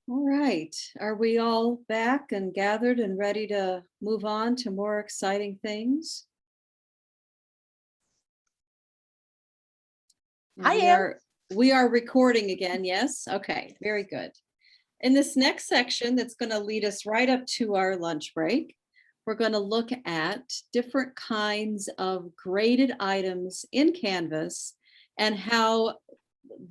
All right. Are we all back and gathered and ready to move on to more exciting things? And I we am. are we are recording again, yes? Okay, very good. In this next section that's going to lead us right up to our lunch break, we're going to look at different kinds of graded items in Canvas and how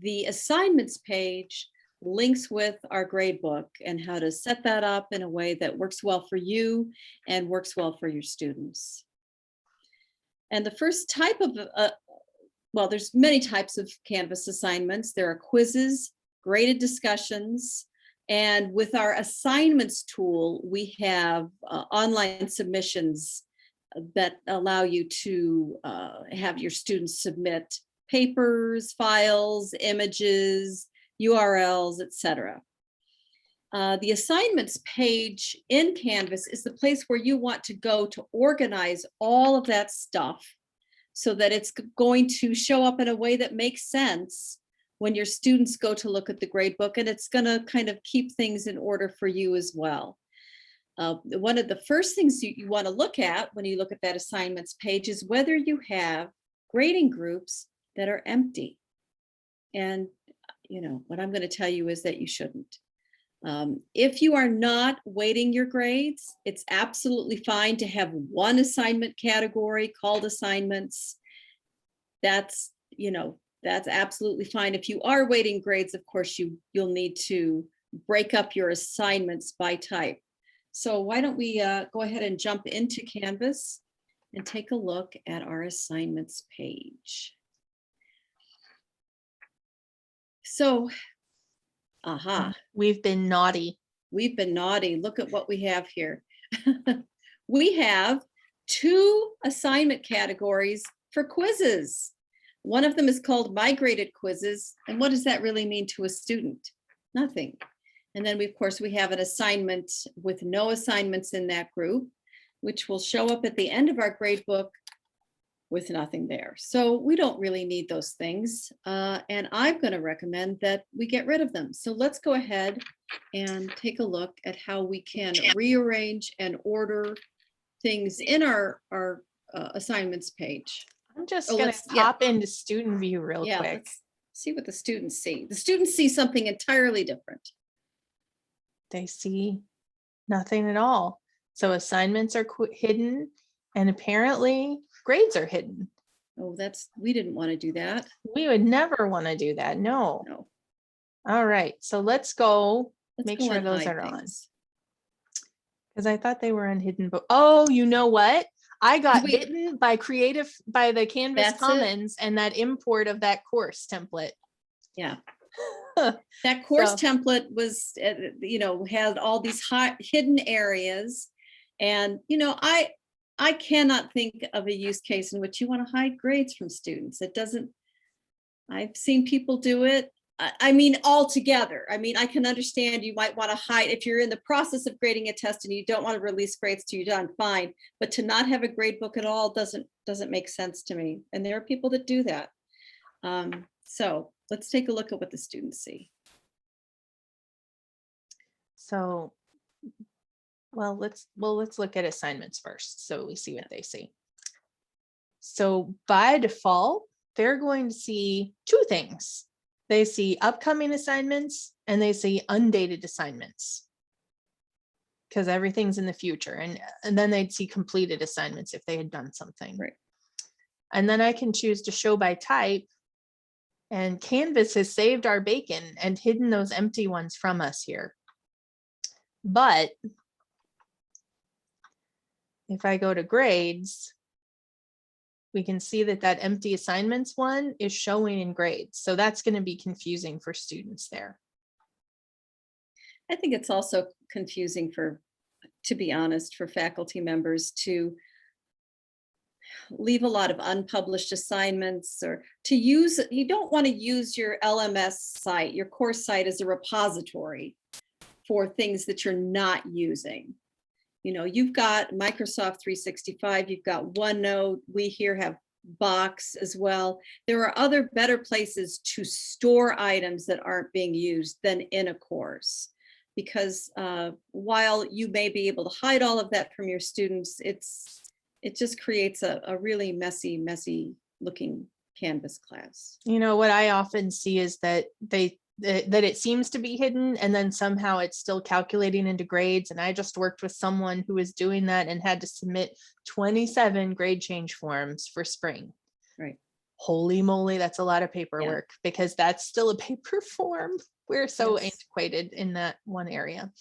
the assignments page links with our grade book and how to set that up in a way that works well for you and works well for your students. And the first type of, well, there's many types of Canvas assignments. There are quizzes, graded discussions, and with our assignments tool, we have online submissions that allow you to have your students submit papers, files, images, URLs, etc. The assignments page in Canvas is the place where you want to go to organize all of that stuff so that it's going to show up in a way that makes sense when your students go to look at the grade book, and it's going to kind of keep things in order for you as well. One of the first things you want to look at when you look at that assignments page is whether you have grading groups that are empty. And what I'm going to tell you is that you shouldn't. If you are not weighting your grades, it's absolutely fine to have one assignment category called assignments. That's absolutely fine. If you are weighting grades, of course, you'll need to break up your assignments by type. So why don't we go ahead and jump into Canvas and take a look at our assignments page. So, We've been naughty. We've been naughty. Look at what we have here. We have 2 assignment categories for quizzes. One of them is called My Graded Quizzes. And what does that really mean to a student? Nothing. And then, of course, we have an assignment with no assignments in that group, which will show up at the end of our grade book with nothing there. So we don't really need those things. And I'm going to recommend that we get rid of them. So let's go ahead and take a look at how we can rearrange and order things in our assignments page. I'm just going to pop into student view real quick. Let's see what the students see. The students see something entirely different. They see nothing at all. So assignments are hidden, and apparently grades are hidden. Oh, we didn't want to do that. We would never want to do that. No. All right. So let's make sure those are on. Because I thought they were unhidden, but oh, you know what? I got bitten by the Canvas Commons and that import of that course template. Yeah. That course template was, had all these hidden areas. And, I cannot think of a use case in which you want to hide grades from students. I've seen people do it. I mean, altogether. I mean, I can understand you might want to hide if you're in the process of grading a test and you don't want to release grades till you're done, fine. But to not have a grade book at all doesn't make sense to me. And there are people that do that. So let's take a look at what the students see. So, let's look at assignments first, so we see what they see. So by default, they're going to see 2 things. They see upcoming assignments and they see undated assignments, because everything's in the future, and then they'd see completed assignments if they had done something. Right. And then I can choose to show by type, and Canvas has saved our bacon and hidden those empty ones from us here. But if I go to grades, we can see that empty assignments one is showing in grades. So that's going to be confusing for students there. I think it's also confusing to be honest, for faculty members to leave a lot of unpublished assignments, or you don't want to use your LMS site, your course site, as a repository for things that you're not using. You've got Microsoft 365, you've got OneNote, we here have Box as well. There are other better places to store items that aren't being used than in a course. because while you may be able to hide all of that from your students, it just creates a really messy looking Canvas class. You know, what I often see is that that it seems to be hidden and then somehow it's still calculating into grades. And I just worked with someone who was doing that and had to submit 27 grade change forms for spring. Right. Holy moly, that's a lot of paperwork because that's still a paper form. We're so antiquated in that one area.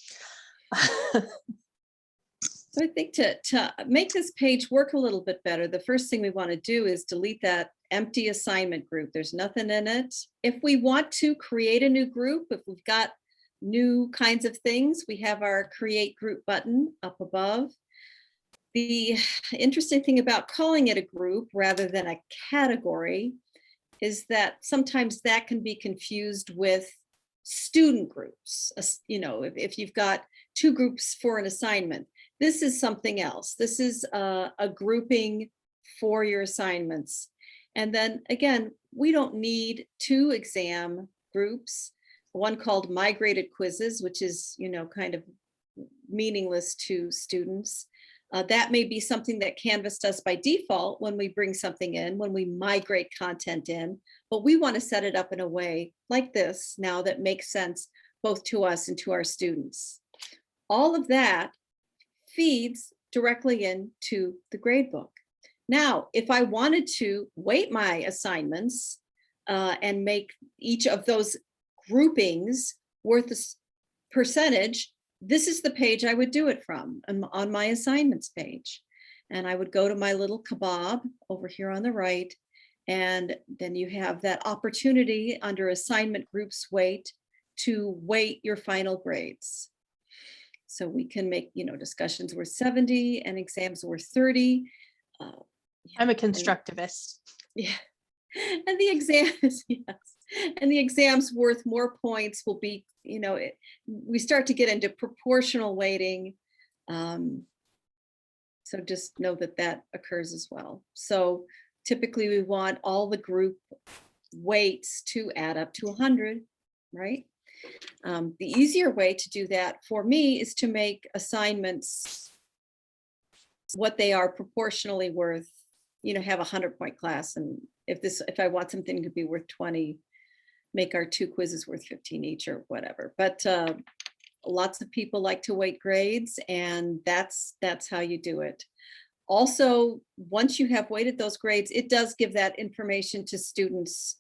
So I think to make this page work a little bit better, the first thing we want to do is delete that empty assignment group. There's nothing in it. If we want to create a new group, if we've got new kinds of things, we have our create group button up above. The interesting thing about calling it a group rather than a category is that sometimes that can be confused with student groups. You know, if you've got two groups for an assignment, this is something else. This is a grouping for your assignments. And then again, we don't need two exam groups, one called migrated quizzes, which is, you know, kind of meaningless to students. That may be something that Canvas does by default when we bring something in, when we migrate content in, but we want to set it up in a way like this now that makes sense both to us and to our students. All of that feeds directly into the gradebook. Now, if I wanted to weight my assignments and make each of those groupings worth a percentage, this is the page I would do it from on my assignments page. And I would go to my little kebab over here on the right. And then you have that opportunity under assignment groups weight to weight your final grades. So we can make, you know, discussions worth 70 and exams worth 30. I'm a constructivist. Yeah. And the exams, yes. And the exams worth more points will be, you know, we start to get into proportional weighting. So just know that that occurs as well. So typically we want all the group weights to add up to 100, right? The easier way to do that for me is to make assignments what they are proportionally worth, you know, have a 100-point class. And if I want something to be worth 20, make our two quizzes worth 15 each or whatever. But lots of people like to weight grades, and that's how you do it. Also, once you have weighted those grades, it does give that information to students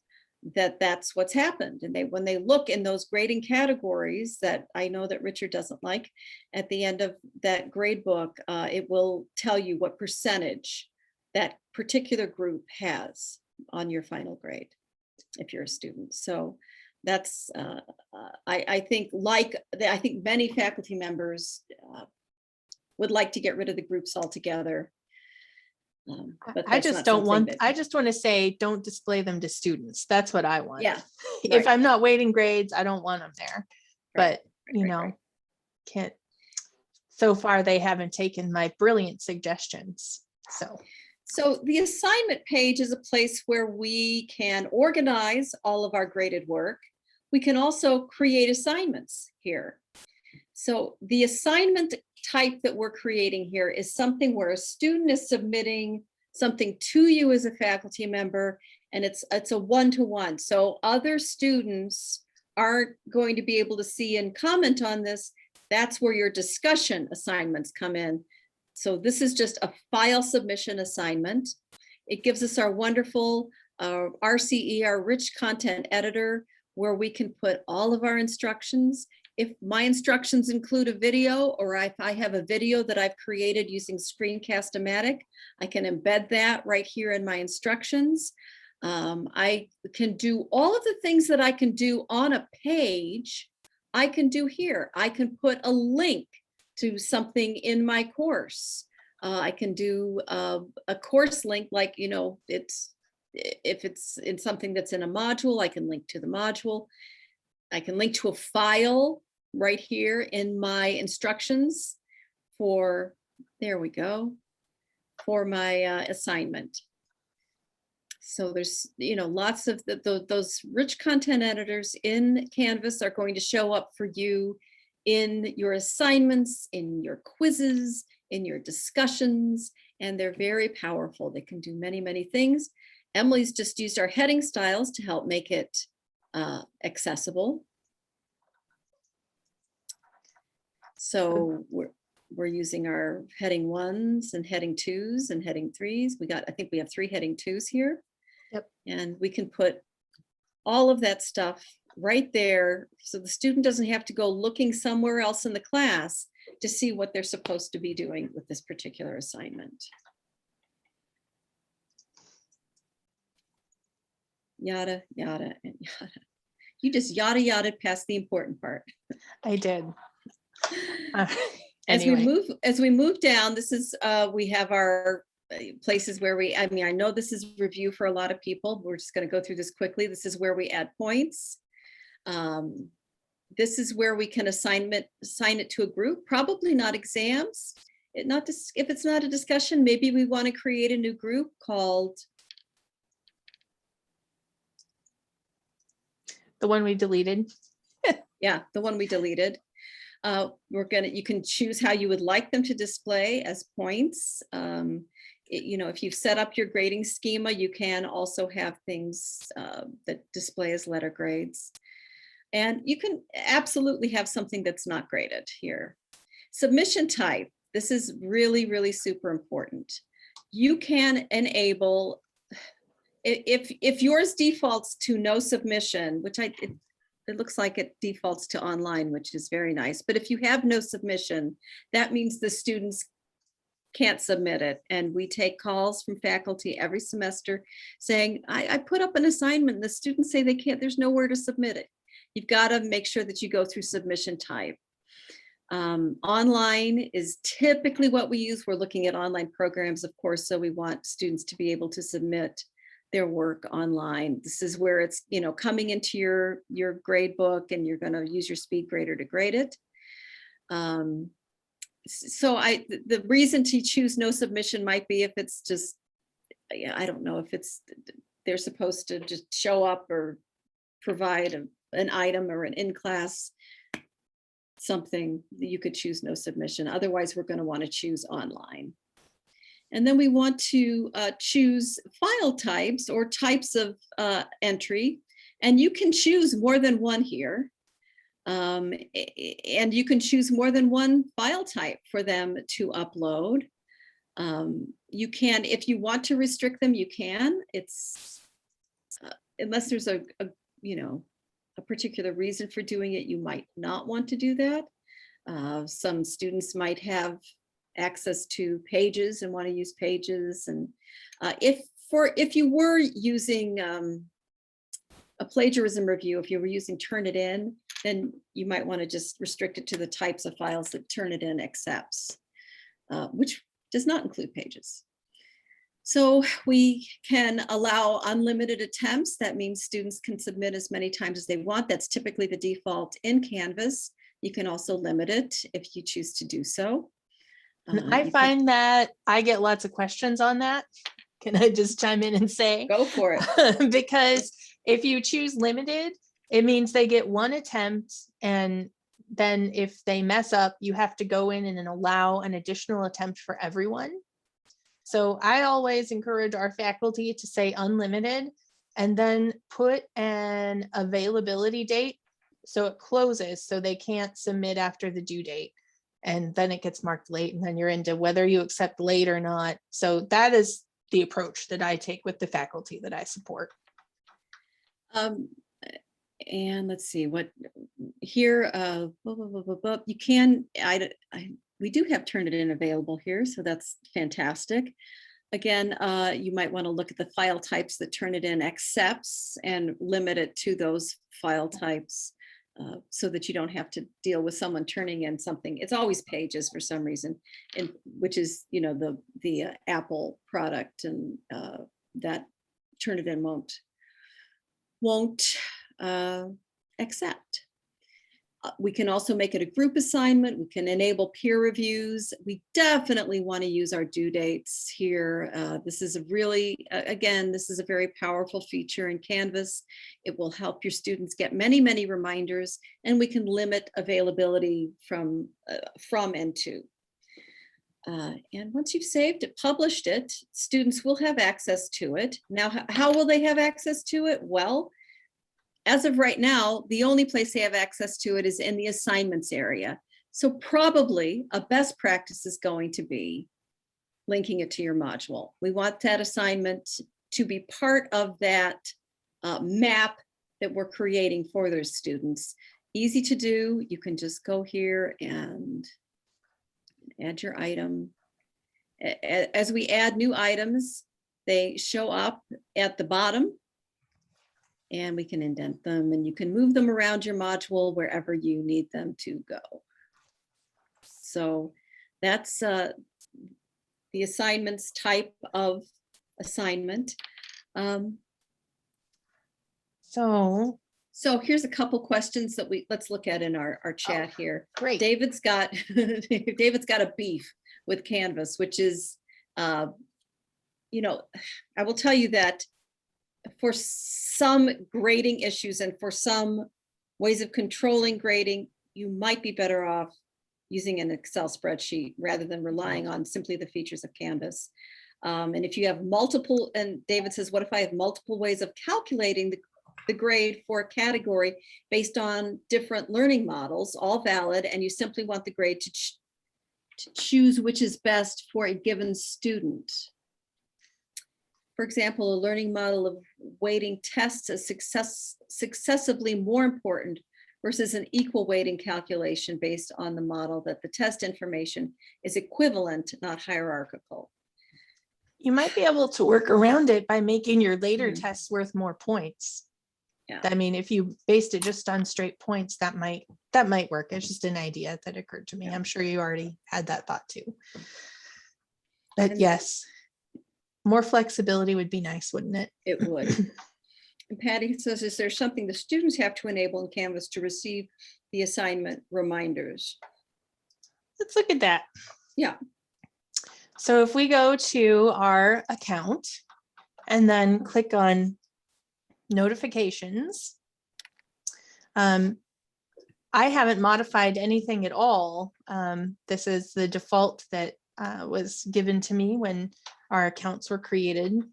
that that's what's happened. And when they look in those grading categories that I know that Richard doesn't like, at the end of that grade book, it will tell you what percentage that particular group has on your final grade if you're a student. So that's, I think many faculty members would like to get rid of the groups altogether. But I just don't want, I just want to say, don't display them to students. That's what I want. Yeah. If I'm not weighting grades, I don't want them there. But, you know, can't, so far they haven't taken my brilliant suggestions. So the assignment page is a place where we can organize all of our graded work. We can also create assignments here. So the assignment type that we're creating here is something where a student is submitting something to you as a faculty member, and it's a one-to-one. So other students aren't going to be able to see and comment on this. That's where your discussion assignments come in. So this is just a file submission assignment. It gives us our wonderful RCE, our rich content editor, where we can put all of our instructions. If my instructions include a video, or if I have a video that I've created using Screencast-O-Matic, I can embed that right here in my instructions. I can do all of the things that I can do on a page, I can do here. I can put a link to something in my course. I can do a course link, like, you know, if it's in something that's in a module, I can link to the module. I can link to a file right here in my instructions for, there we go, for my assignment. So there's, you know, lots of those rich content editors in Canvas are going to show up for you in your assignments, in your quizzes, in your discussions, and they're very powerful. They can do many, many things. Emily's just used our heading styles to help make it accessible. So we're using our heading 1s and heading 2s and heading 3s. I think we have 3 heading 2s here. Yep. And we can put all of that stuff right there, so the student doesn't have to go looking somewhere else in the class to see what they're supposed to be doing with this particular assignment. Yada, yada, and yada. You just yada, yada past the important part. I did. As Anyway. we move down, this is, we have our places where I know this is review for a lot of people. We're just going to go through this quickly. This is where we add points. This is where we can assign it to a group, probably not exams. If it's not a discussion, maybe we want to create a new group called The one we deleted. Yeah, the one we deleted. You can choose how you would like them to display as points. If you've set up your grading schema, you can also have things that display as letter grades. And you can absolutely have something that's not graded here. Submission type. This is really, really super important. You can enable, if yours defaults to no submission, which it looks like it defaults to online, which is very nice. But if you have no submission, that means the students can't submit it. And we take calls from faculty every semester saying, I put up an assignment and the students say they can't, there's nowhere to submit it. You've got to make sure that you go through submission type. Online is typically what we use. We're looking at online programs, of course, so we want students to be able to submit their work online. This is where it's, coming into your grade book and you're going to use your speed grader to grade it. So the reason to choose no submission might be if it's just, I don't know, if they're supposed to just show up or provide an item or an in-class something, you could choose no submission. Otherwise, we're going to want to choose online. And then we want to choose file types or types of entry. And you can choose more than one here. And you can choose more than one file type for them to upload. You can, if you want to restrict them, you can. It's unless there's a particular reason for doing it, you might not want to do that. Some students might have access to pages and want to use pages. And if you were using a plagiarism review, if you were using Turnitin, then you might want to just restrict it to the types of files that Turnitin accepts, which does not include pages. So we can allow unlimited attempts. That means students can submit as many times as they want. That's typically the default in Canvas. You can also limit it if you choose to do so. I find that I get lots of questions on that. Can I just chime in and say? Go for it. Because if you choose limited, it means they get one attempt, and then if they mess up, you have to go in and allow an additional attempt for everyone. So I always encourage our faculty to say unlimited and then put an availability date so it closes, so they can't submit after the due date. And then it gets marked late, and then you're into whether you accept late or not. So that is the approach that I take with the faculty that I support. And let's see what here, you can, we do have Turnitin available here, so that's fantastic. Again, you might want to look at the file types that Turnitin accepts and limit it to those file types so that you don't have to deal with someone turning in something. It's always pages for some reason, which is, the Apple product, and that Turnitin won't accept. We can also make it a group assignment. We can enable peer reviews. We definitely want to use our due dates here. This is a really, again, this is a very powerful feature in Canvas. It will help your students get many, many reminders, and we can limit availability from and to. And once you've saved it, published it, students will have access to it. Now, how will they have access to it? Well, as of right now, the only place they have access to it is in the assignments area. So probably a best practice is going to be linking it to your module. We want that assignment to be part of that map that we're creating for those students. Easy to do. You can just go here and add your item. As we add new items, they show up at the bottom, and we can indent them, and you can move them around your module wherever you need them to go. So that's the assignments type of assignment. So here's a couple questions that let's look at in our chat here. great. David's got a beef with Canvas, which is, I will tell you that for some grading issues and for some ways of controlling grading, you might be better off using an Excel spreadsheet rather than relying on simply the features of Canvas. And if you have multiple, and David says, what if I have multiple ways of calculating the grade for a category based on different learning models, all valid, and you simply want the grade to choose which is best for a given student? For example, a learning model of weighting tests as successively more important versus an equal weighting calculation based on the model that the test information is equivalent, not hierarchical. You might be able to work around it by making your later tests worth more points. Yeah. I mean, if you based it just on straight points, that might work. It's just an idea that occurred to me. Yeah. I'm sure you already had that thought too. But And yes, more flexibility would be nice, wouldn't it? it would. And Patty says, is there something the students have to enable in Canvas to receive the assignment reminders? Let's look at that. Yeah. So if we go to our account and then click on notifications, I haven't modified anything at all. This is the default that was given to me when our accounts were created.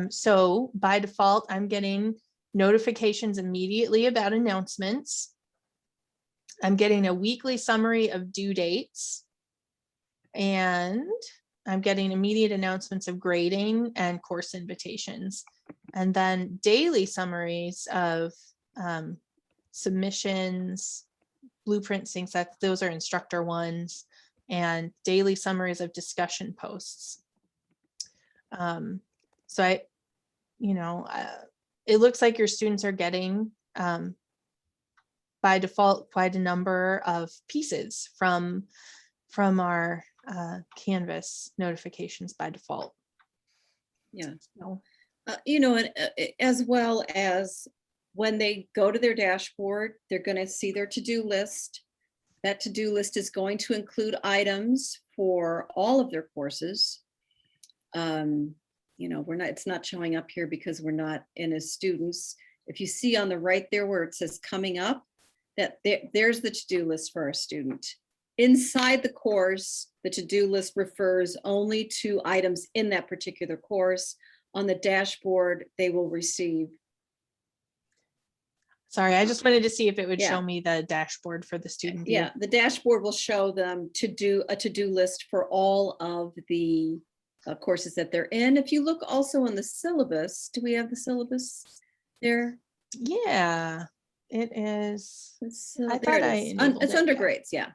So by default, I'm getting notifications immediately about announcements. I'm getting a weekly summary of due dates, and I'm getting immediate announcements of grading and course invitations, and then daily summaries of submissions, blueprint sync sets, those are instructor ones, and daily summaries of discussion posts. So it looks like your students are getting by default quite a number of pieces from our Canvas notifications by default. Yeah. So, And as well as when they go to their dashboard, they're going to see their to-do list. That to-do list is going to include items for all of their courses. It's not showing up here because we're not in as students. If you see on the right there where it says coming up, there's the to-do list for our student. Inside the course, the to-do list refers only to items in that particular course. On the dashboard, they will receive. sorry, I just wanted to see if it would Yeah. show me the dashboard for the student view. Yeah, the dashboard will show them a to-do list for all of the courses that they're in. If you look also in the syllabus, do we have the syllabus there? Yeah, it is. I There thought it is. enabled It's it, under yeah. grades, yeah.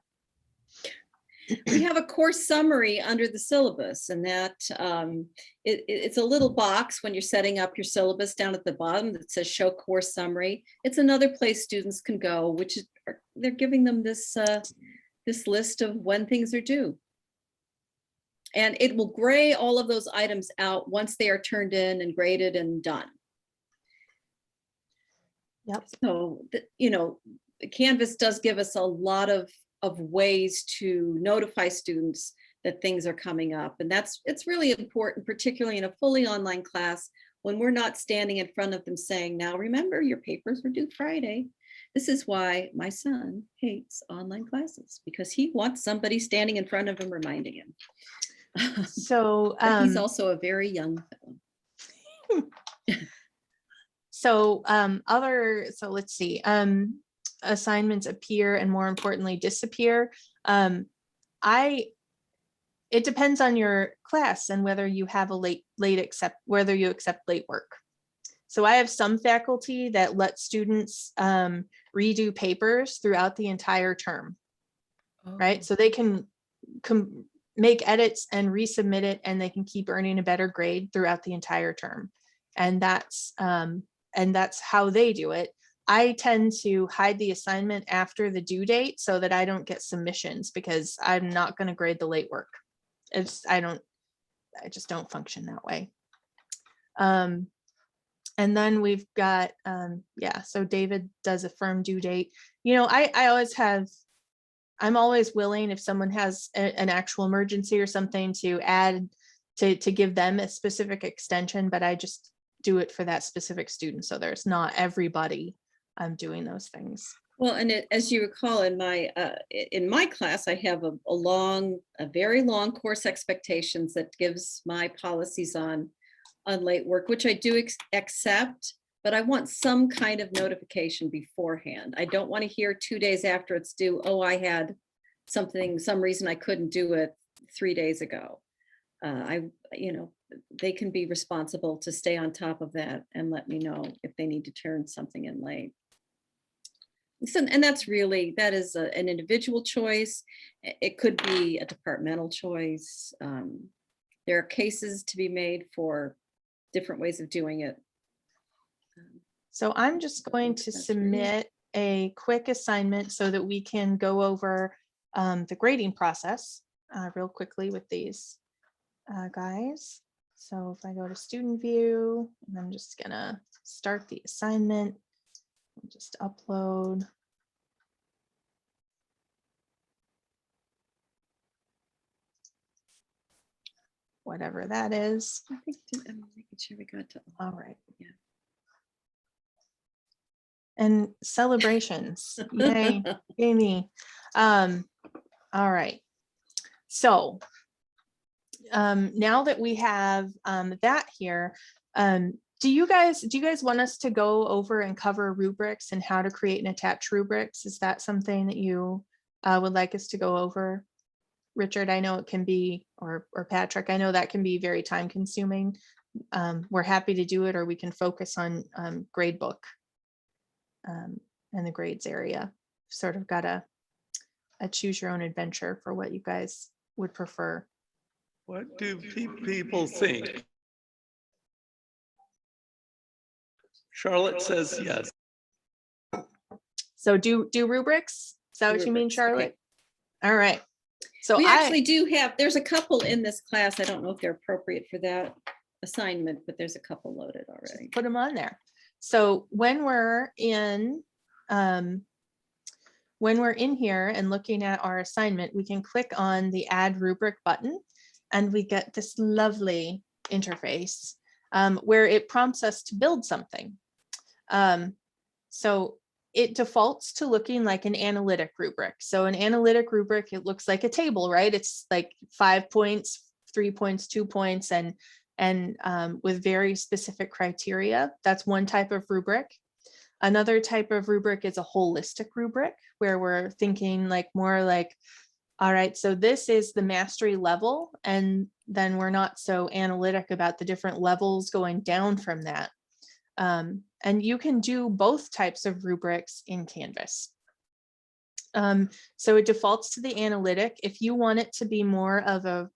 We have a course summary under the syllabus, and that it's a little box when you're setting up your syllabus down at the bottom that says show course summary. It's another place students can go, which is they're giving them this list of when things are due. And it will gray all of those items out once they are turned in and graded and done. Yep. So, Canvas does give us a lot of ways to notify students that things are coming up. And it's really important, particularly in a fully online class, when we're not standing in front of them saying, now remember, your papers are due Friday. This is why my son hates online classes, because he wants somebody standing in front of him reminding him. So But he's also a very young fellow. So let's see, assignments appear and more importantly disappear. It depends on your class and whether you have a whether you accept late work. So I have some faculty that let students redo papers throughout the entire term, right? So they can make edits and resubmit it, and they can keep earning a better grade throughout the entire term. And that's how they do it. I tend to hide the assignment after the due date so that I don't get submissions, because I'm not going to grade the late work. I just don't function that way. And then we've got, so David does a firm due date. You know, I'm always willing, if someone has an actual emergency or something, to add, to give them a specific extension, but I just do it for that specific student. So there's not everybody doing those things. Well, and as you recall, in my class, I have a very long course expectations that gives my policies on late work, which I do accept, but I want some kind of notification beforehand. I don't want to hear 2 days after it's due, oh, I had some reason I couldn't do it 3 days ago. They can be responsible to stay on top of that and let me know if they need to turn something in late. So, and that is an individual choice. It could be a departmental choice. There are cases to be made for different ways of doing it. So I'm just going to submit a quick assignment so that we can go over the grading process real quickly with these guys. So if I go to student view, and I'm just gonna start the assignment, just upload. Whatever that is. I think I'm making sure we got to. All right. Yeah. And celebrations. Yay, Amy. All right. So now that we have that here, do you guys want us to go over and cover rubrics and how to create and attach rubrics? Is that something that you would like us to go over? Richard, I know it can be, or Patrick, I know that can be very time consuming. We're happy to do it, or we can focus on gradebook and the grades area. Sort of got a choose your own adventure for what you guys would prefer. What do people think? Charlotte says yes. So do rubrics? Is that what you mean, Charlotte? Okay. All right. So we actually do have, there's a couple in this class. I don't know if they're appropriate for that assignment, but there's a couple loaded already. Put them on there. So when we're in here and looking at our assignment, we can click on the add rubric button, and we get this lovely interface where it prompts us to build something. So it defaults to looking like an analytic rubric. So an analytic rubric, it looks like a table, right? It's like 5 points, 3 points, 2 points, and with very specific criteria. That's one type of rubric. Another type of rubric is a holistic rubric, where we're thinking more like, all right, so this is the mastery level, and then we're not so analytic about the different levels going down from that. And you can do both types of rubrics in Canvas. So it defaults to the analytic. If you want it to be more of a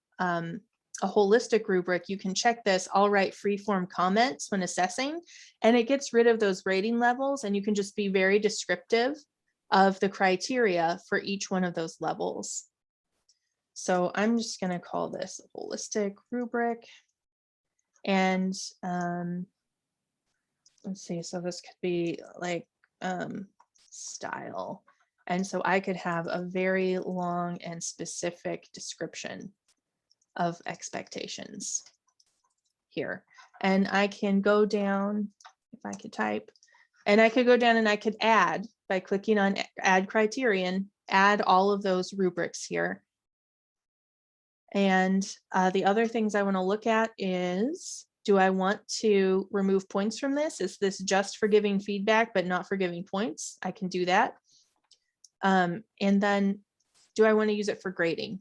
holistic rubric, you can check this, I'll write free-form comments when assessing, and it gets rid of those rating levels, and you can just be very descriptive of the criteria for each one of those levels. So I'm just going to call this a holistic rubric. And let's see, so this could be like style. And so I could have a very long and specific description of expectations here. And I can go down, if I could type, and I could go down and I could add by clicking on add criterion, add all of those rubrics here. And the other things I want to look at is, do I want to remove points from this? Is this just for giving feedback, but not for giving points? I can do that. And then do I want to use it for grading?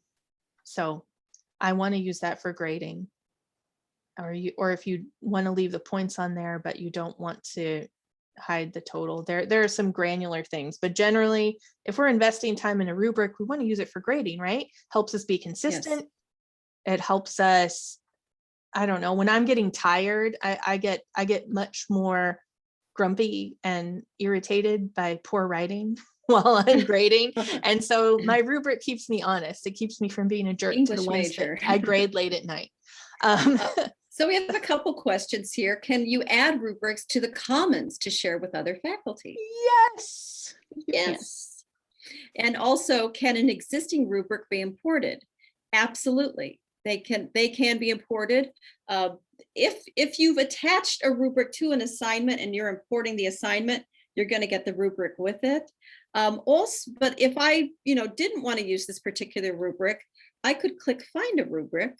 So I want to use that for grading. Or if you want to leave the points on there, but you don't want to hide the total. There are some granular things, but generally, if we're investing time in a rubric, we want to use it for grading, right? Helps us be consistent. It helps us, I don't know, when I'm getting tired, I get much more grumpy and irritated by poor writing while I'm grading. And so my rubric keeps me honest. It keeps me from being a jerk to the English ones major. that I grade late at night. So we have a couple questions here. Can you add rubrics to the Commons to share with other faculty? Yes. Yes. And also, can an existing rubric be imported? Absolutely. They can be imported. If you've attached a rubric to an assignment and you're importing the assignment, you're going to get the rubric with it. Also, but if I didn't want to use this particular rubric, I could click find a rubric,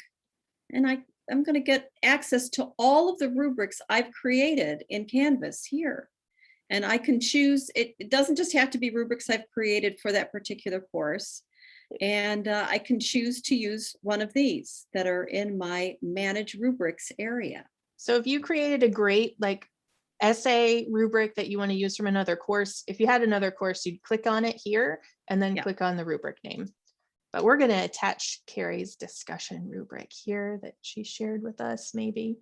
and I'm going to get access to all of the rubrics I've created in Canvas here. And I can choose, it doesn't just have to be rubrics I've created for that particular course. And I can choose to use one of these that are in my manage rubrics area. So if you created a great essay rubric that you want to use from another course, if you had another course, you'd click on it here and then click on the rubric name. But we're going to attach Carrie's discussion rubric here that she shared with us maybe.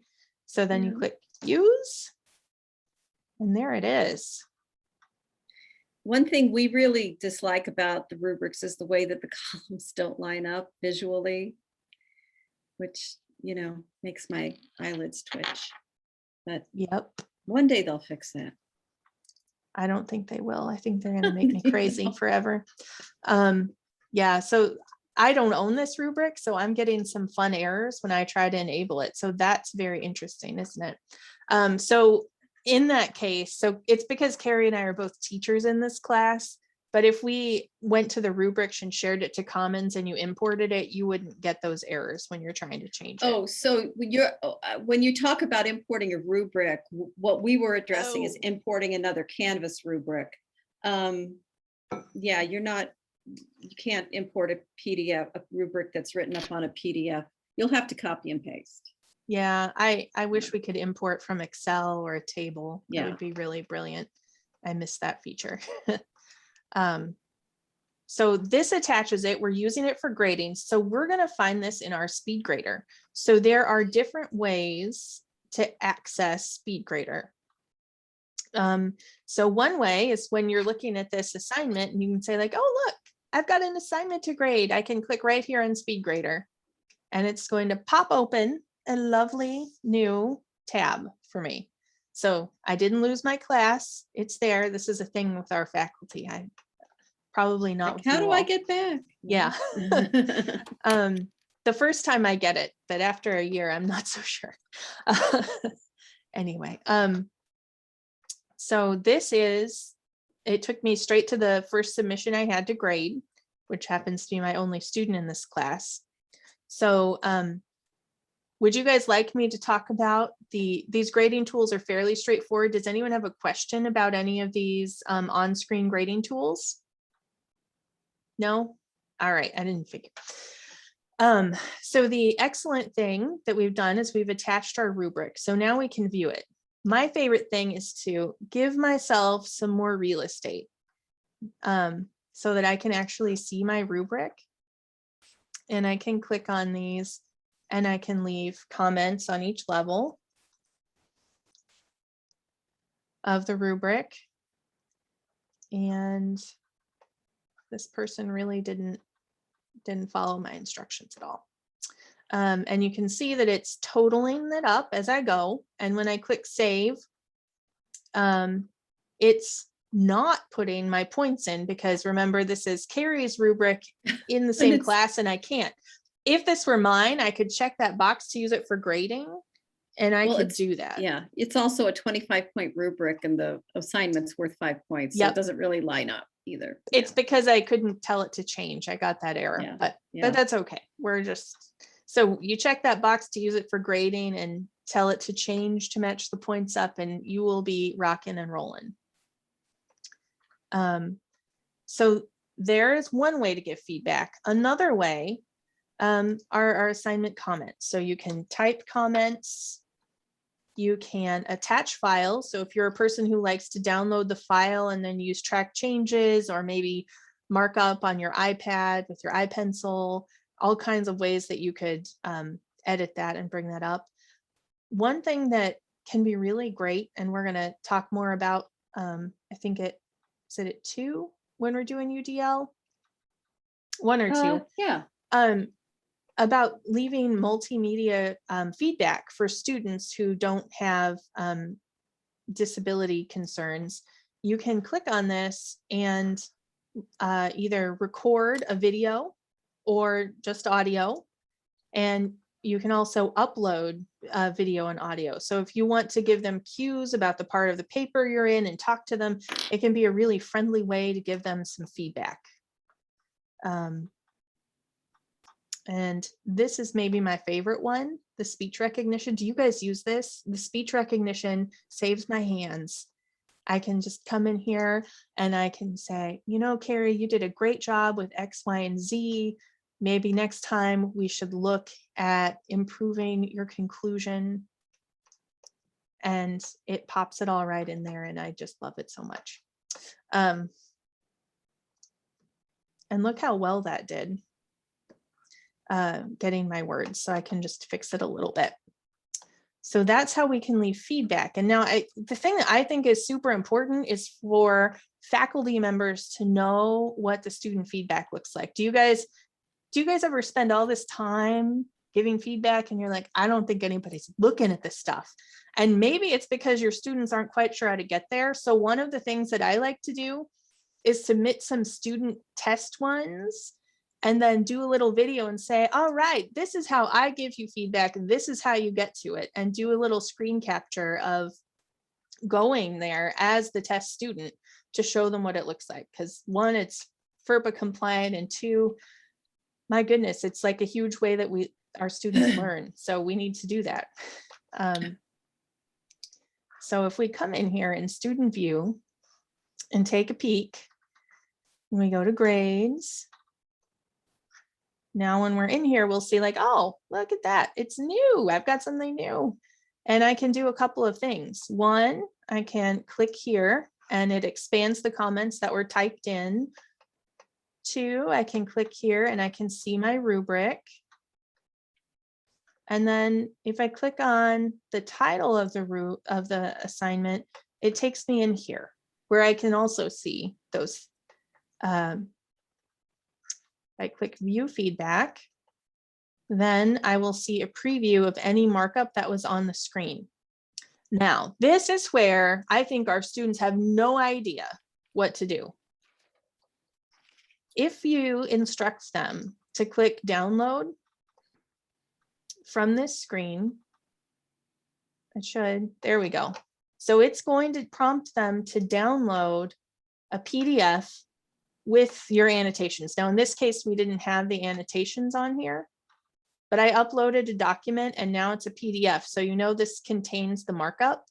So then you click use, and there it is. One thing we really dislike about the rubrics is the way that the columns don't line up visually, which, makes my eyelids twitch. But one day they'll fix that. I don't think they will. I think they're going to make me crazy forever. Yeah, so I don't own this rubric, so I'm getting some fun errors when I try to enable it. So that's very interesting, isn't it? So in that case, so it's because Carrie and I are both teachers in this class, but if we went to the rubrics and shared it to Commons and you imported it, you wouldn't get those errors when you're trying to change it. Oh, so when you talk about importing a rubric, what we were addressing is importing another Canvas rubric. Yeah, you can't import a PDF, a rubric that's written up on a PDF. You'll have to copy and paste. Yeah, I wish we could import from Excel or a table. Yeah. That would be really brilliant. I miss that feature. So this attaches it. We're using it for grading. So we're going to find this in our speed grader. So there are different ways to access SpeedGrader. So one way is when you're looking at this assignment and you can say oh, look, I've got an assignment to grade. I can click right here on SpeedGrader and it's going to pop open a lovely new tab for me. So I didn't lose my class. It's there. This is a thing with our faculty. I probably not. How do I get back? Yeah. The first time I get it, but after a year, I'm not so sure. Anyway, so it took me straight to the first submission I had to grade, which happens to be my only student in this class. So would you guys like me to talk about these grading tools are fairly straightforward. Does anyone have a question about any of these on-screen grading tools? No? All right, I didn't figure. So the excellent thing that we've done is we've attached our rubric. So now we can view it. My favorite thing is to give myself some more real estate so that I can actually see my rubric. And I can click on these and I can leave comments on each level of the rubric. And this person really didn't follow my instructions at all. And you can see that it's totaling it up as I go. And when I click save, it's not putting my points in, because remember, this is Carrie's rubric in the same it's- class and I can't. If this were mine, I could check that box to use it for grading and I Well, could it's- do that. Yeah, it's also a 25-point rubric and the assignment's worth 5 points. So Yep. it doesn't really line up either. It's because I couldn't tell it to change. I got that error, Yeah, but yeah. that's okay. We're just, so you check that box to use it for grading and tell it to change to match the points up and you will be rocking and rolling. So there is one way to give feedback. Another way are our assignment comments. So you can type comments. You can attach files. So if you're a person who likes to download the file and then use track changes or maybe mark up on your iPad with your iPencil, all kinds of ways that you could edit that and bring that up. One thing that can be really great, and we're going to talk more about, I think is it at 2 when we're doing UDL? 1 or 2. Yeah. About leaving multimedia feedback for students who don't have disability concerns. You can click on this and either record a video or just audio, and you can also upload video and audio. So if you want to give them cues about the part of the paper you're in and talk to them, it can be a really friendly way to give them some feedback. And this is maybe my favorite one, the speech recognition. Do you guys use this? The speech recognition saves my hands. I can just come in here and I can say, you know, Carrie, you did a great job with X, Y, and Z. Maybe next time we should look at improving your conclusion. And it pops it all right in there. And I just love it so much. And look how well that did. Getting my words, so I can just fix it a little bit. So that's how we can leave feedback. And now the thing that I think is super important is for faculty members to know what the student feedback looks like. Do you guys ever spend all this time giving feedback and you're like, I don't think anybody's looking at this stuff? And maybe it's because your students aren't quite sure how to get there. So one of the things that I like to do is submit some student test ones and then do a little video and say, all right, this is how I give you feedback. This is how you get to it. And do a little screen capture of going there as the test student to show them what it looks like. Because 1, it's FERPA compliant, and 2, my goodness, it's like a huge way that our students learn. So we need to do that. So if we come in here in student view and take a peek, and we go to grades. Now, when we're in here, we'll see like, oh, look at that. It's new. I've got something new. And I can do a couple of things. 1, I can click here and it expands the comments that were typed in. 2, I can click here and I can see my rubric. And then if I click on the title of the assignment, it takes me in here where I can also see those. I click view feedback, then I will see a preview of any markup that was on the screen. Now, this is where I think our students have no idea what to do. If you instruct them to click download from this screen, there we go. So it's going to prompt them to download a PDF with your annotations. Now, in this case, we didn't have the annotations on here, but I uploaded a document and now it's a PDF. So you know this contains the markup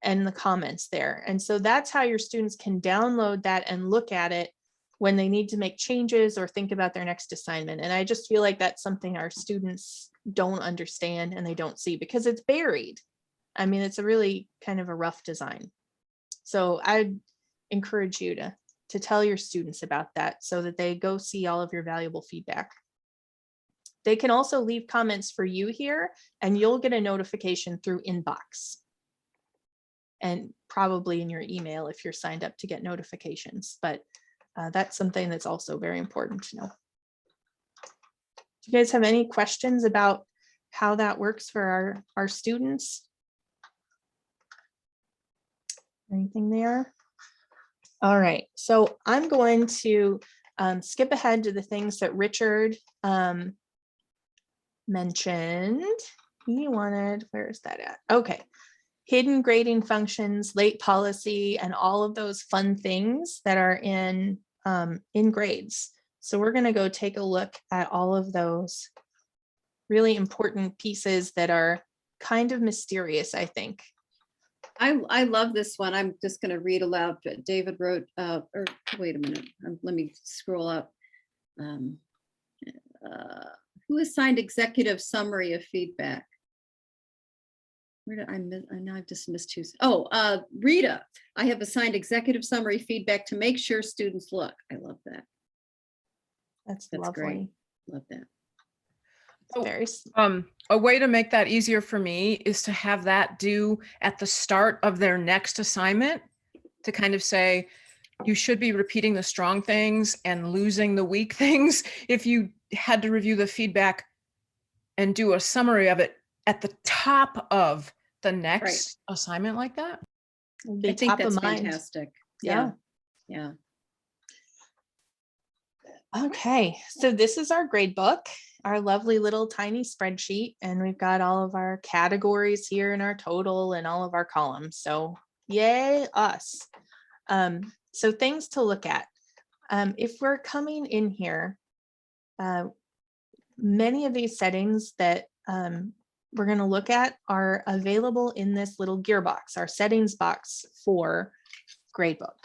and the comments there. And so that's how your students can download that and look at it when they need to make changes or think about their next assignment. And I just feel like that's something our students don't understand and they don't see because it's buried. I mean, it's a really kind of a rough design. So I encourage you to tell your students about that so that they go see all of your valuable feedback. They can also leave comments for you here and you'll get a notification through inbox and probably in your email if you're signed up to get notifications, but that's something that's also very important to know. Do you guys have any questions about how that works for our students? Anything there? All right, so I'm going to skip ahead to the things that Richard mentioned. He wanted, where is that at? Okay. Hidden grading functions, late policy, and all of those fun things that are in grades. So we're going to go take a look at all of those really important pieces that are kind of mysterious, I think. I love this one. I'm just going to read aloud. But David wrote, or wait a minute, let me scroll up. Who assigned executive summary of feedback? Where did I miss? I know I've just missed two. Oh, Rita, I have assigned executive summary feedback to make sure students look. I love that. That's That's lovely. great. Love that. It's very A way to make that easier for me is to have that due at the start of their next assignment, to kind of say, you should be repeating the strong things and losing the weak things. If you had to review the feedback and do a summary of it at the top of the next assignment like that. be I think top of that's mind. fantastic. Yeah. Yeah. Okay, so this is our grade book, our lovely little tiny spreadsheet, and we've got all of our categories here and our total and all of our columns. So yay us. So things to look at. If we're coming in here, many of these settings that we're going to look at are available in this little gearbox, our settings box for gradebook.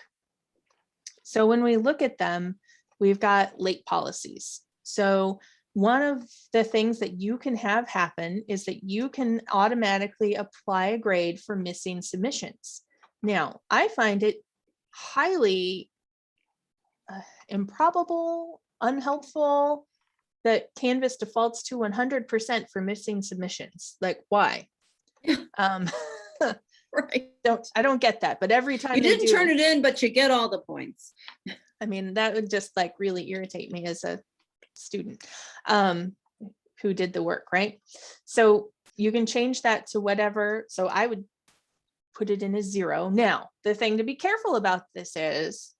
So when we look at them, we've got late policies. So one of the things that you can have happen is that you can automatically apply a grade for missing submissions. Now, I find it highly improbable, unhelpful that Canvas defaults to 100% for missing submissions. Like, why? Right. I don't get that, but every time You they didn't do, turn it in, but you get all the points. I mean, that would just like really irritate me as a student who did the work, right? So you can change that to whatever. So I would put it in as 0. Now, the thing to be careful about this is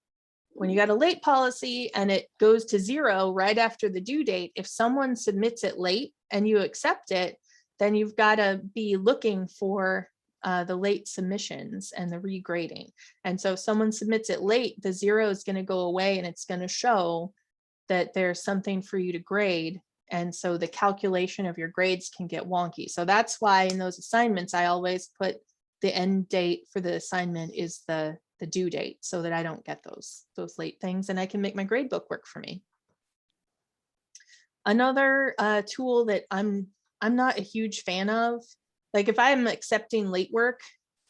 when you got a late policy and it goes to 0 right after the due date, if someone submits it late and you accept it, then you've got to be looking for the late submissions and the regrading. And so if someone submits it late, the 0 is going to go away and it's going to show that there's something for you to grade. And so the calculation of your grades can get wonky. So that's why in those assignments, I always put the end date for the assignment is the due date so that I don't get those late things and I can make my grade book work for me. Another tool that I'm not a huge fan of, like if I'm accepting late work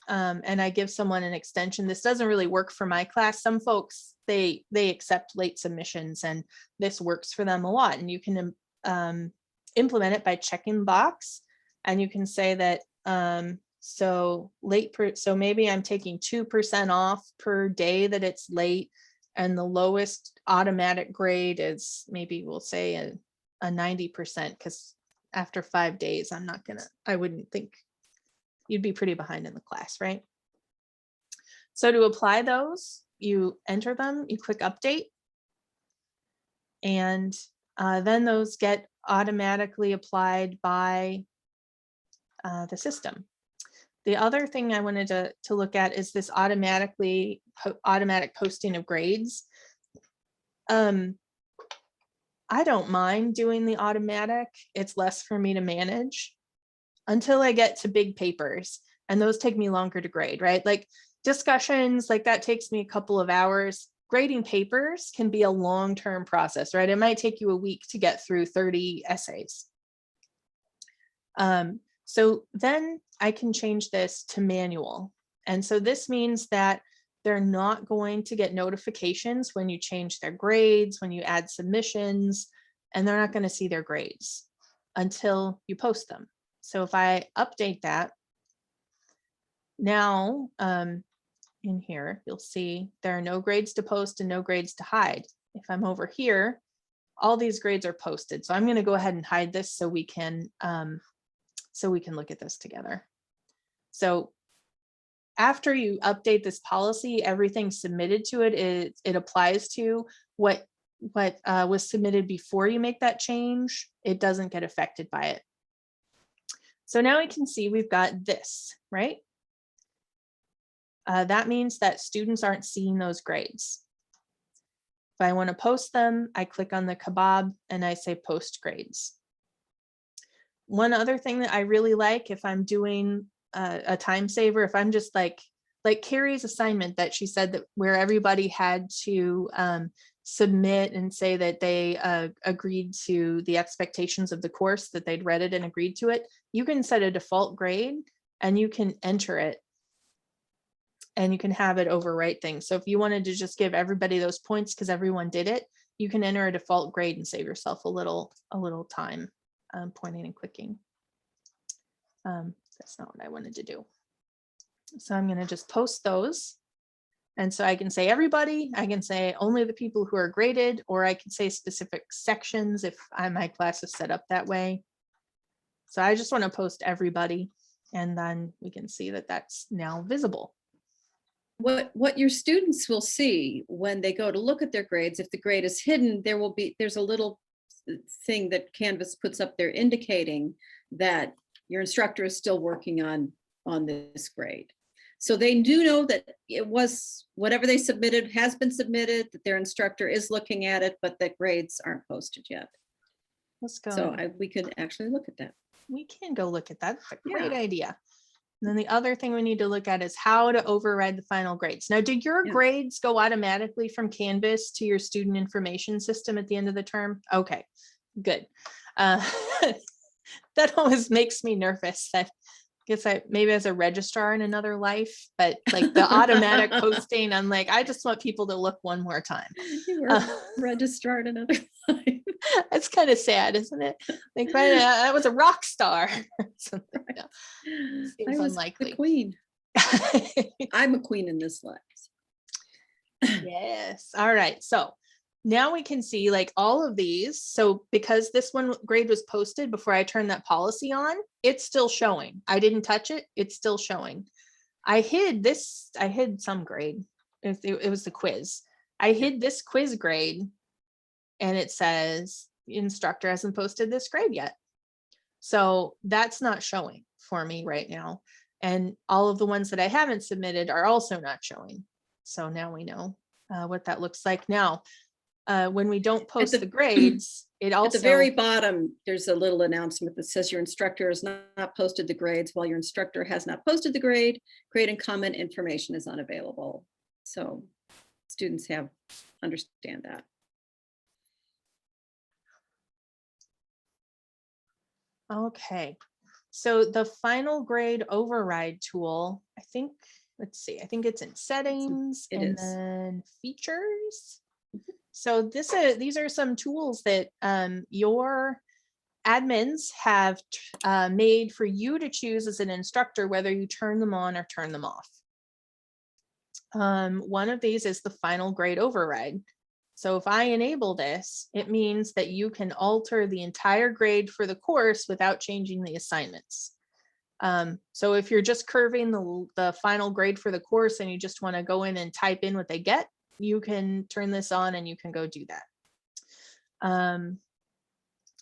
and I give someone an extension, this doesn't really work for my class. Some folks, they accept late submissions and this works for them a lot. And you can implement it by checking the box and you can say that so maybe I'm taking 2% off per day that it's late, and the lowest automatic grade is maybe we'll say a 90%, because after 5 days, I wouldn't think you'd be pretty behind in the class, right? So to apply those, you enter them, you click update, and then those get automatically applied by the system. The other thing I wanted to look at is this automatic posting of grades. I don't mind doing the automatic. It's less for me to manage until I get to big papers, and those take me longer to grade, right? Like discussions, like that takes me a couple of hours. Grading papers can be a long-term process, right? It might take you a week to get through 30 essays. So then I can change this to manual. And so this means that they're not going to get notifications when you change their grades, when you add submissions, and they're not going to see their grades until you post them. So if I update that, now in here, you'll see there are no grades to post and no grades to hide. If I'm over here, all these grades are posted. So I'm going to go ahead and hide this so we can look at this together. So after you update this policy, everything submitted to it applies to what was submitted before you make that change. It doesn't get affected by it. So now we can see we've got this, right? That means that students aren't seeing those grades. If I want to post them, I click on the kebab and I say post grades. One other thing that I really like, if I'm doing a time saver, if I'm just like Carrie's assignment that she said that where everybody had to submit and say that they agreed to the expectations of the course, that they'd read it and agreed to it, you can set a default grade and you can enter it and you can have it overwrite things. So if you wanted to just give everybody those points because everyone did it, you can enter a default grade and save yourself a little time pointing and clicking. That's not what I wanted to do. So I'm going to just post those. And so I can say everybody, I can say only the people who are graded, or I can say specific sections if my class is set up that way. So I just want to post everybody, and then we can see that that's now visible. What your students will see when they go to look at their grades, if the grade is hidden, there's a little thing that Canvas puts up there indicating that your instructor is still working on this grade. So they do know that it was whatever they submitted has been submitted, that their instructor is looking at it, but the grades aren't posted yet. Let's go. So we could actually look at that. We can go look at that. That's a great Yeah. idea. And then the other thing we need to look at is how to override the final grades. Now, did your grades go automatically from Canvas to your student information system at the end of the term? Okay, good. That always makes me nervous. That I guess maybe as a registrar in another life, but like the automatic posting, I'm like, I just want people to look one more time. You were registered another time. That's kind of sad, isn't it? Like, I was a rock star. I Seems was unlikely. the queen. I'm a queen in this life. Yes. All right. So now we can see like all of these. So because this one grade was posted before I turned that policy on, it's still showing. I didn't touch it. It's still showing. I hid some grade. It was the quiz. I hid this quiz grade and it says instructor hasn't posted this grade yet. So that's not showing for me right now. And all of the ones that I haven't submitted are also not showing. So now we know what that looks like. Now, when we don't post the grades, it also— At the very bottom, there's a little announcement that says your instructor has not posted the grades. While your instructor has not posted the grade and comment information is unavailable. So students understand that. Okay, so the final grade override tool, I think, let's see, I think it's in settings and then features. So these are some tools that your admins have made for you to choose as an instructor, whether you turn them on or turn them off. One of these is the final grade override. So if I enable this, it means that you can alter the entire grade for the course without changing the assignments. So if you're just curving the final grade for the course and you just want to go in and type in what they get, you can turn this on and you can go do that.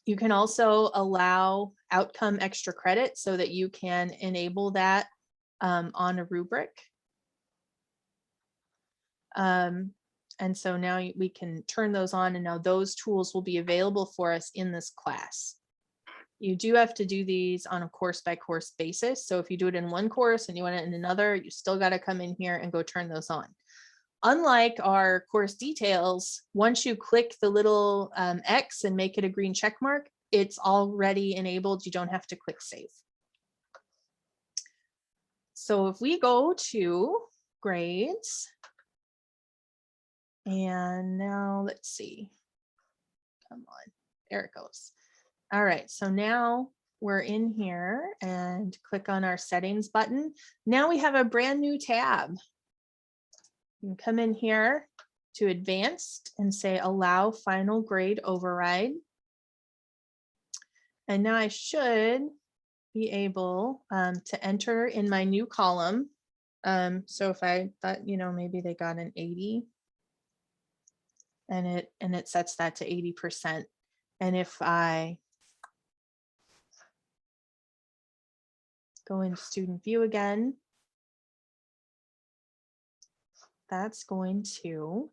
You can also allow outcome extra credit so that you can enable that on a rubric. And so now we can turn those on, and now those tools will be available for us in this class. You do have to do these on a course by course basis. So if you do it in one course and you want it in another, you still got to come in here and go turn those on. Unlike our course details, once you click the little X and make it a green check mark, it's already enabled. You don't have to click save. So if we go to grades, and now let's see, come on, there it goes. All right, so now we're in here and click on our settings button. Now we have a brand new tab. You can come in here to advanced and say allow final grade override. And now I should be able to enter in my new column So if I thought, maybe they got an 80 and it sets that to 80%. And if I go into student view again, that's going to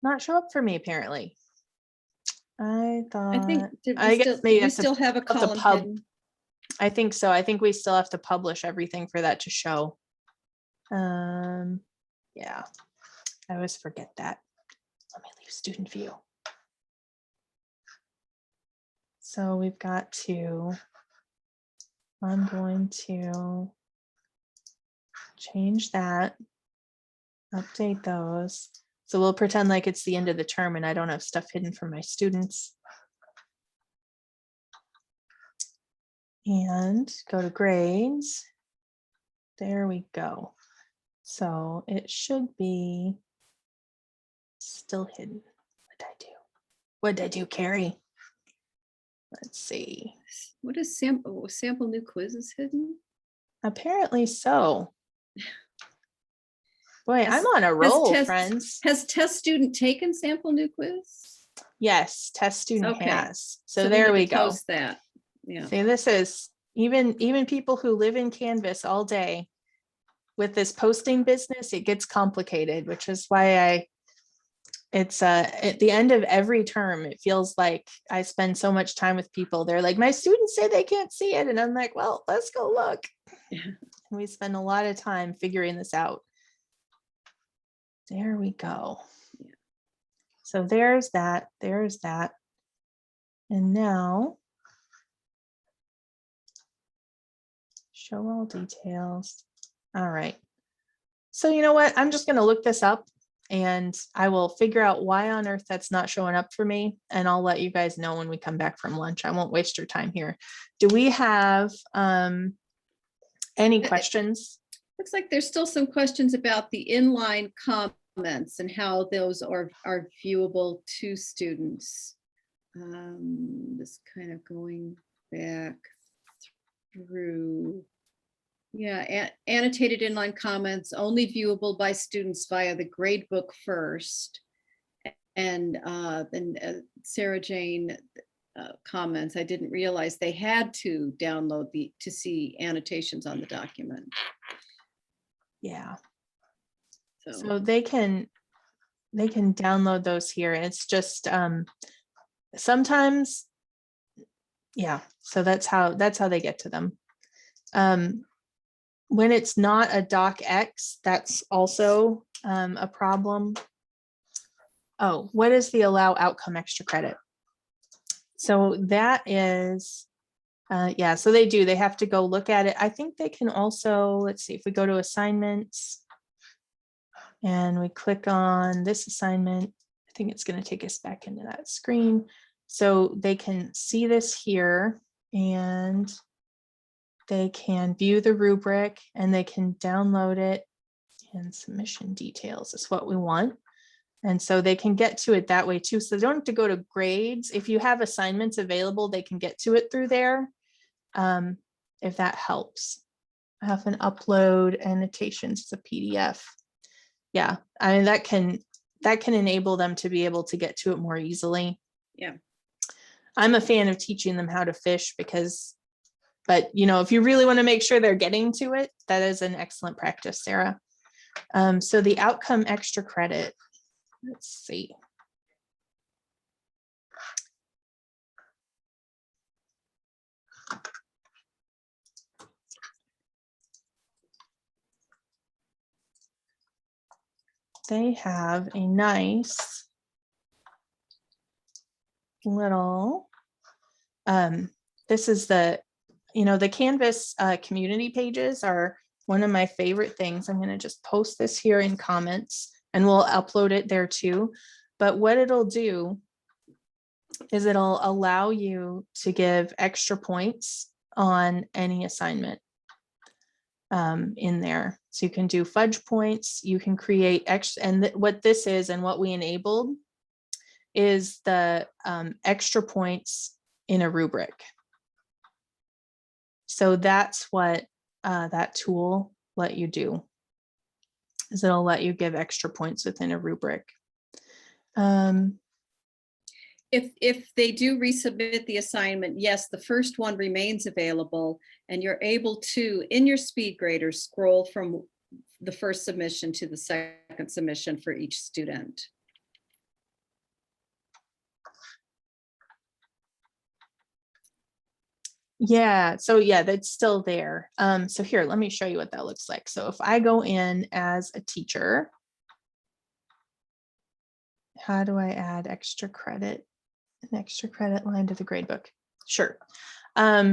not show up for me apparently. I I think, thought, did I we guess still, maybe we have to still have a have to column pub- hidden? I think so. I think we still have to publish everything for that to show. Yeah, I always forget that. Let me leave student view. So we've got to, I'm going to change that, update those. So we'll pretend like it's the end of the term and I don't have stuff hidden from my students. And go to grades. There we go. So it should be still hidden. What did I do, Carrie? Let's see. What is sample new quizzes hidden? Apparently so. Boy, I'm Has- on a has roll, test- friends. Has test student taken sample new quiz? Yes, test student Okay. has. So we there need we to go. post that. Yeah. See, this is even people who live in Canvas all day with this posting business, it gets complicated, which is why it's at the end of every term, it feels like I spend so much time with people. They're like, my students say they can't see it. And I'm like, well, let's go look. Yeah. And we spend a lot of time figuring this out. There we go. Yeah. So there's that. And now show all details. All right. So you know what? I'm just going to look this up and I will figure out why on earth that's not showing up for me. And I'll let you guys know when we come back from lunch. I won't waste your time here. Do we have any questions? Looks like there's still some questions about the inline comments and how those are viewable to students. Just kind of going back through. Yeah, annotated inline comments only viewable by students via the gradebook first. And then Sarah Jane comments, I didn't realize they had to download to see annotations on the document. Yeah. So So they can download those here. And it's just sometimes, yeah. So that's how they get to them. When it's not a docx, that's also a problem. Oh, what is the allow outcome extra credit? So that is, yeah, so they have to go look at it. I think they can also, let's see, if we go to assignments and we click on this assignment, I think it's going to take us back into that screen. So they can see this here and they can view the rubric and they can download it, and submission details is what we want. And so they can get to it that way too. So they don't have to go to grades. If you have assignments available, they can get to it through there. If that helps. I have an upload annotations as a PDF. Yeah, I mean, that can enable them to be able to get to it more easily. yeah. I'm a fan of teaching them how to fish but if you really want to make sure they're getting to it, that is an excellent practice, Sarah. So the outcome extra credit, let's see. They have a nice little, this is the Canvas community pages are one of my favorite things. I'm going to just post this here in comments and we'll upload it there too. But what it'll do is it'll allow you to give extra points on any assignment in there. So you can do fudge points, you can create extra, and what this is and what we enabled is the extra points in a rubric. So that's what that tool let you do, is it'll let you give extra points within a rubric. If they do resubmit the assignment, yes, the first one remains available, and you're able to, in your speed grader, scroll from the first submission to the second submission for each student. Yeah, so yeah, that's still there. So here, let me show you what that looks like. So if I go in as a teacher, how do I add extra credit, an extra credit line to the gradebook? Sure.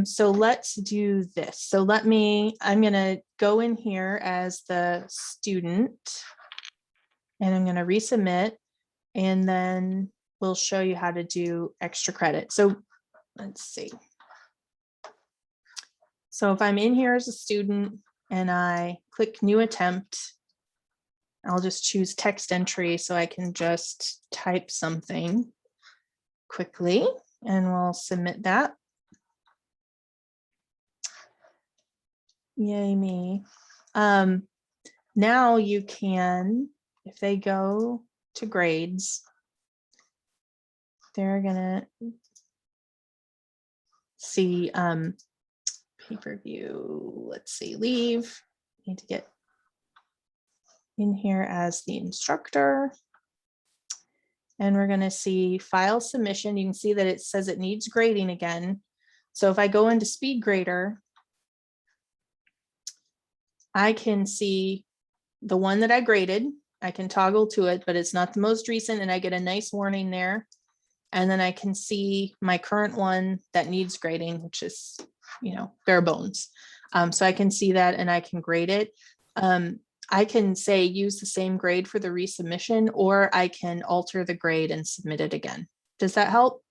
So let's do this. So I'm gonna go in here as the student, and I'm gonna resubmit, and then we'll show you how to do extra credit. So let's see. So if I'm in here as a student and I click new attempt, I'll just choose text entry so I can just type something quickly, and we'll submit that. Yay me. Now you can, if they go to grades, they're gonna see pay-per-view, let's see, leave. Need to get in here as the instructor. And we're gonna see file submission. You can see that it says it needs grading again. So if I go into speed grader, I can see the one that I graded. I can toggle to it, but it's not the most recent, and I get a nice warning there. And then I can see my current one that needs grading, which is, bare bones. So I can see that and I can grade it. I can say use the same grade for the resubmission, or I can alter the grade and submit it again. Does that help?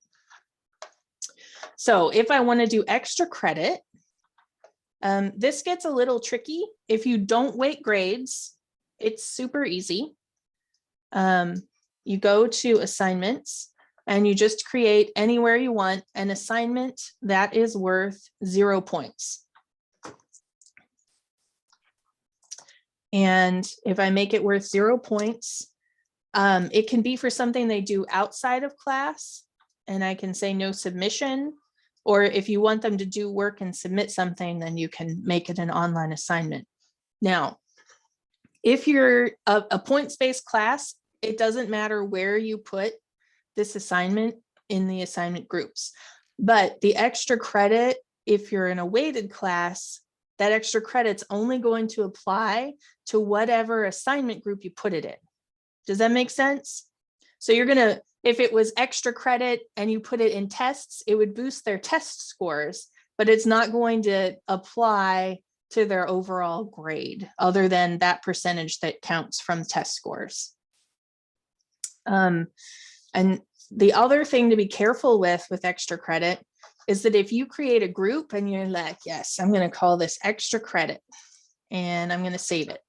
So if I want to do extra credit, this gets a little tricky. If you don't weight grades, it's super easy. You go to assignments and you just create anywhere you want an assignment that is worth 0 points. And if I make it worth 0 points, it can be for something they do outside of class, and I can say no submission. Or if you want them to do work and submit something, then you can make it an online assignment. Now, if you're a points-based class, it doesn't matter where you put this assignment in the assignment groups. But the extra credit, if you're in a weighted class, that extra credit's only going to apply to whatever assignment group you put it in. Does that make sense? So you're gonna, if it was extra credit and you put it in tests, it would boost their test scores, but it's not going to apply to their overall grade, other than that percentage that counts from test scores. And the other thing to be careful with extra credit is that if you create a group and you're like, yes, I'm going to call this extra credit, and I'm going to save it.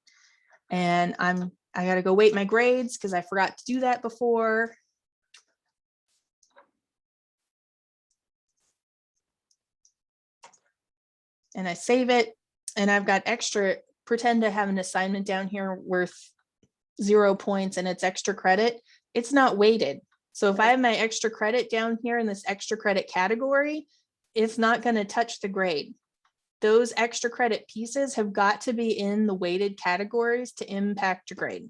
And I got to go weight my grades because I forgot to do that before. And I save it, and I've got extra, pretend I have an assignment down here worth 0 points and it's extra credit. It's not weighted. So if I have my extra credit down here in this extra credit category, it's not going to touch the grade. Those extra credit pieces have got to be in the weighted categories to impact your grade.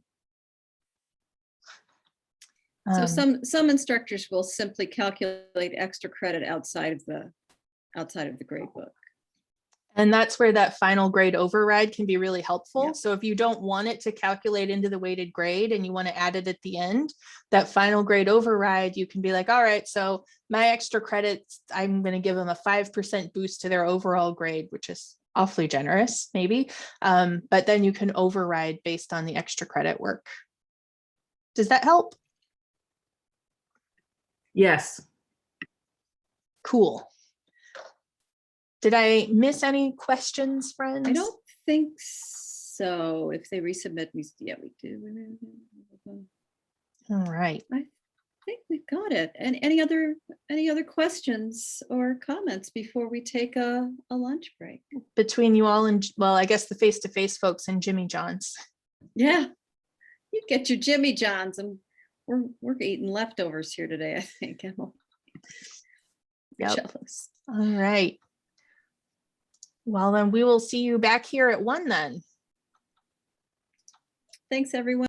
So some instructors will simply calculate extra credit outside of the grade book. And that's where that final grade override can be really helpful. Yeah. So if you don't want it to calculate into the weighted grade and you want to add it at the end, that final grade override, you can be like, all right, so my extra credits, I'm going to give them a 5% boost to their overall grade, which is awfully generous, maybe. But then you can override based on the extra credit work. Does that help? Yes. Cool. Did I miss any questions, friends? I don't think so. If they resubmit, we do. All right. I think we got it. And any other Any other questions or comments before we take a lunch break? Between you all and, well, I guess the face-to-face folks and Jimmy John's. Yeah, you get your Jimmy Johns, and we're eating leftovers here today, I think. I'm Yep. jealous. All right. Well, then we will see you back here at 1 then. Thanks, everyone.